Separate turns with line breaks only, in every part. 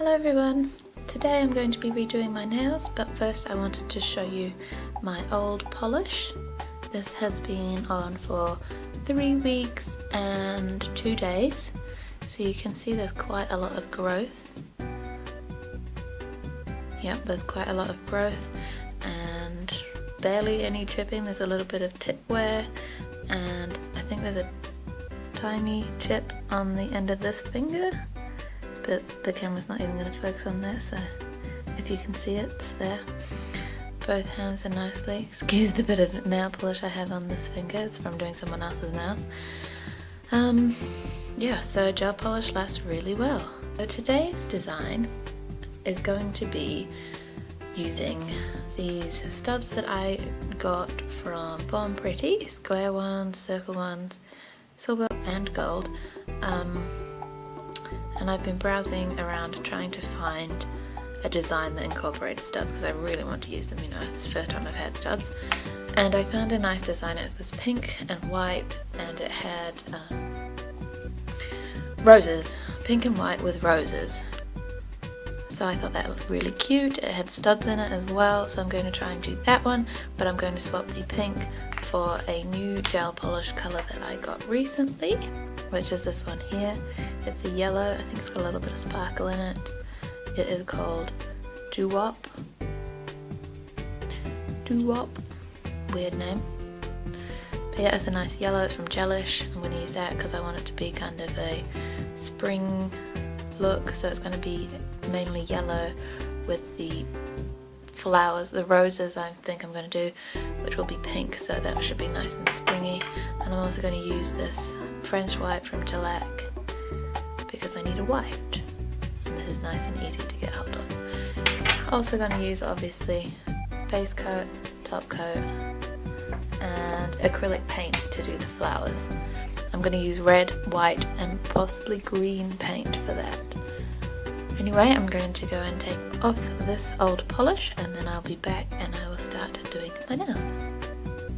Hello everyone! Today I'm going to be redoing my nails, but first I wanted to show you my old polish. This has been on for 3 weeks and 2 days, so you can see there's quite a lot of growth. Yep, there's quite a lot of growth and barely any chipping. There's a little bit of tip wear, and I think there's a tiny chip on the end of this finger, but the camera's not even going to focus on that, so if you can see it, it's there. Both hands are nicely. Excuse the bit of nail polish I have on this finger, it's from doing someone else's nails. Yeah, so gel polish lasts really well. So today's design is going to be using these studs that I got from Bon Pretty, square ones, circle ones, silver and gold. And I've been browsing around trying to find a design that incorporated studs because I really want to use them, you know, it's the first time I've had studs. And I found a nice design. It was pink and white, and it had roses, pink and white with roses. So I thought that looked really cute. It had studs in it as well, so I'm going to try and do that one, but I'm going to swap the pink for a new gel polish colour that I got recently, which is this one here. It's a yellow, I think it's got a little bit of sparkle in it. It is called Doo-Wop. Doo-Wop, weird name. But yeah, it's a nice yellow, it's from Gelish. I'm going to use that because I want it to be kind of a spring look, so it's going to be mainly yellow with the flowers, the roses I think I'm going to do, which will be pink, so that should be nice and springy. And I'm also going to use this French white from Gelac because I need a white, and this is nice and easy to get hold of. Also going to use obviously base coat, top coat and acrylic paint to do the flowers. I'm going to use red, white and possibly green paint for that. Anyway, I'm going to go and take off this old polish and then I'll be back and I will start doing my nails.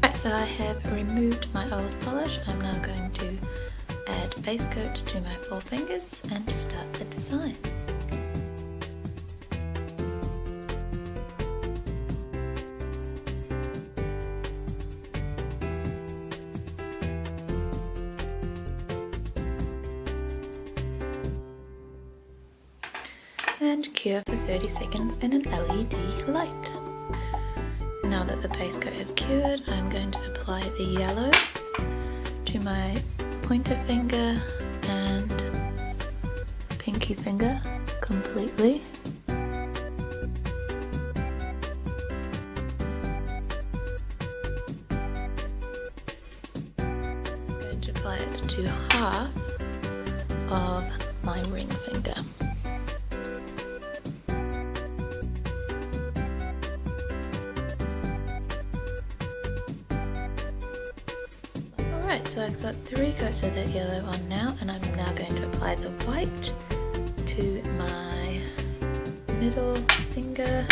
Right, so I have removed my old polish. I'm now going to add base coat to my 4 fingers and start the design. And cure for 30 seconds in an LED light. Now that the base coat has cured, I'm going to apply the yellow to my pointer finger and pinky finger completely. I'm going to apply it to half of my ring finger. Alright, so I've got 3 coats of that yellow on now, and I'm now going to apply the white to my middle finger,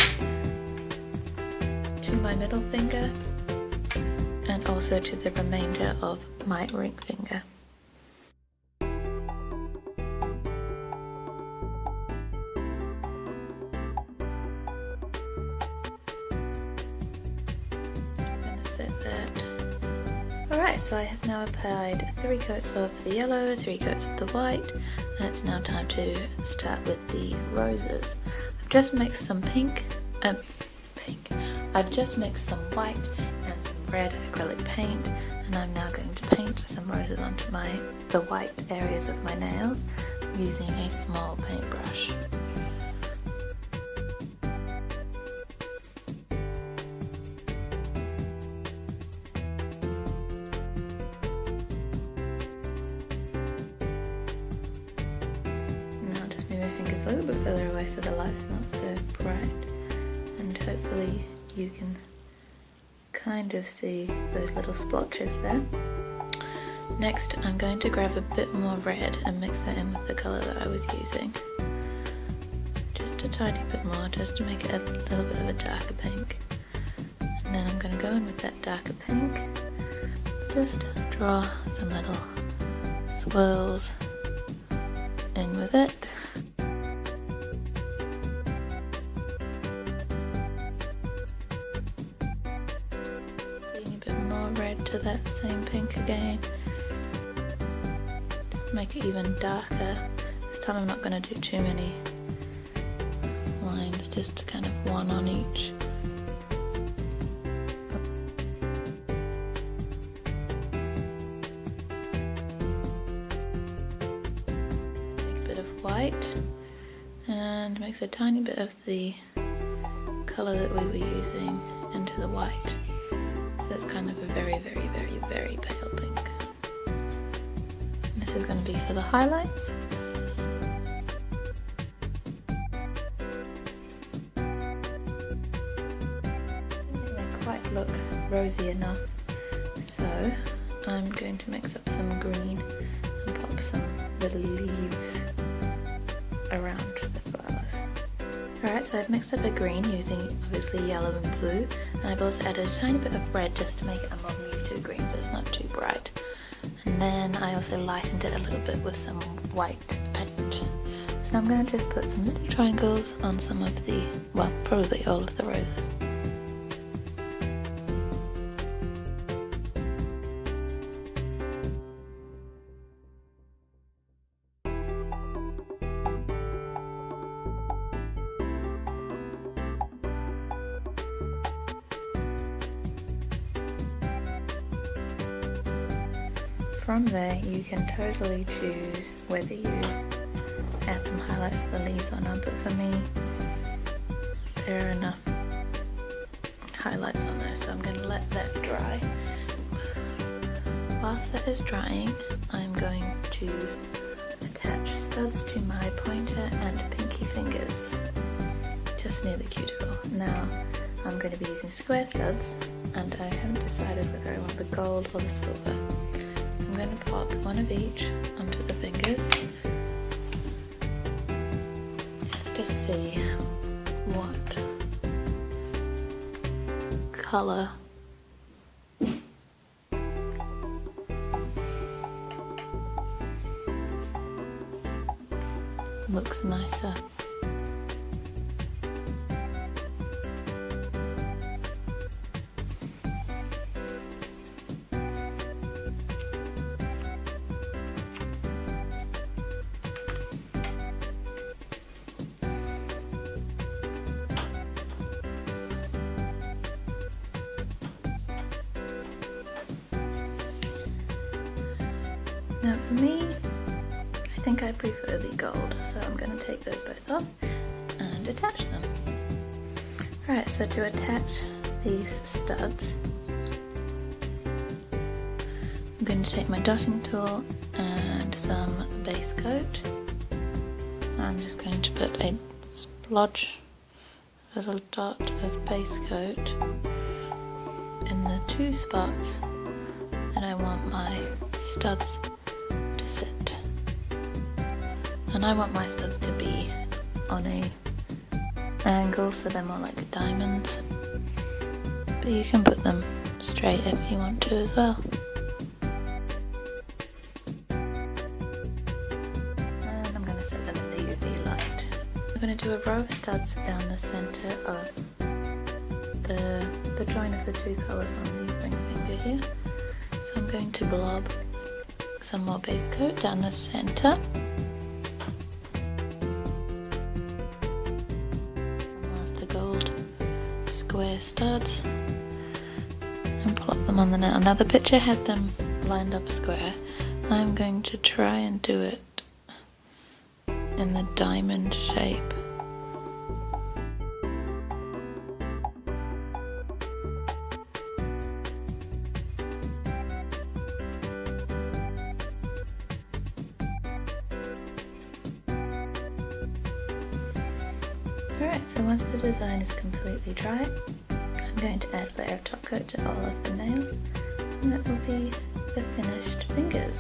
and also to the remainder of my ring finger. I'm going to set that. Alright, so I have now applied 3 coats of the yellow, 3 coats of the white, and it's now time to start with the roses. I've just mixed some I've just mixed some white and some red acrylic paint, and I'm now going to paint some roses onto the white areas of my nails using a small paintbrush. A little bit further away so the light's not so bright, and hopefully you can kind of see those little splotches there. Next I'm going to grab a bit more red and mix that in with the colour that I was using. Just a tiny bit more, just to make it a little bit of a darker pink. And then I'm going to go in with that darker pink, just draw some little swirls in with it. into that same pink again. Just make it even darker. This time I'm not going to do too many lines, just kind of one on each. Take a bit of white and mix a tiny bit of the colour that we were using into the white. So it's kind of a very, very, very, very pale pink. And this is going to be for the highlights. They quite look rosy enough, so I'm going to mix up some green and pop some little leaves around the flowers. Alright, so I've mixed up a green using obviously yellow and blue, and I've also added a tiny bit of red just to make it a more muted green so it's not too bright. And then I also lightened it a little bit with some white paint. So now I'm going to just put some little triangles on some of the, well, probably all of the roses. From there you can totally choose whether you add some highlights to the leaves or not, but for me there are enough highlights on there, so I'm going to let that dry. Whilst that is drying, I'm going to attach studs to my pointer and pinky fingers just near the cuticle. Now I'm going to be using square studs, and I haven't decided whether I want the gold or the silver. I'm going to pop one of each onto the fingers just to see what colour looks nicer. Now for me, I think I prefer the gold, so I'm going to take those both off and attach them. Alright, so to attach these studs, I'm going to take my dotting tool and some base coat. I'm just going to put a splodge, a little dot of base coat in the two spots that I want my studs to sit. And I want my studs to be on a angle so they're more like diamonds, but you can put them straight if you want to as well. And I'm going to set them in the UV light. I'm going to do a row of studs down the centre of the join of the two colours on the ring finger here. So I'm going to blob some more base coat down the centre. Some more of the gold square studs and plop them on the nail. Now the picture had them lined up square. I'm going to try and do it in the diamond shape. Alright, so once the design is completely dry, I'm going to add a layer of top coat to all of the nails, and that will be the finished fingers.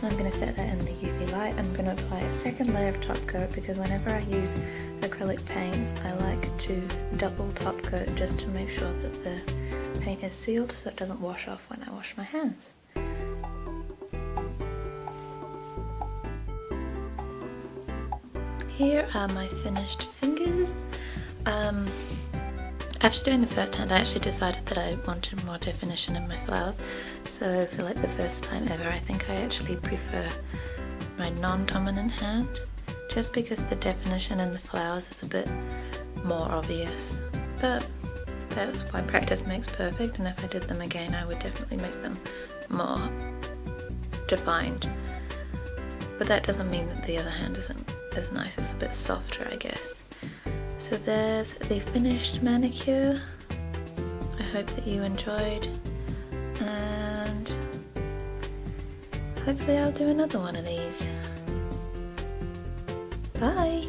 I'm going to set that in the UV light. I'm going to apply a second layer of top coat because whenever I use acrylic paints I like to double top coat just to make sure that the paint is sealed so it doesn't wash off when I wash my hands. Here are my finished fingers. After doing the first hand, I actually decided that I wanted more definition in my flowers, so for like the first time ever I think I actually prefer my non-dominant hand, just because the definition in the flowers is a bit more obvious. But that's why practice makes perfect, and if I did them again I would definitely make them more defined. But that doesn't mean that the other hand isn't as nice, it's a bit softer I guess. So there's the finished manicure. I hope that you enjoyed, and hopefully I'll do another one of these. Bye!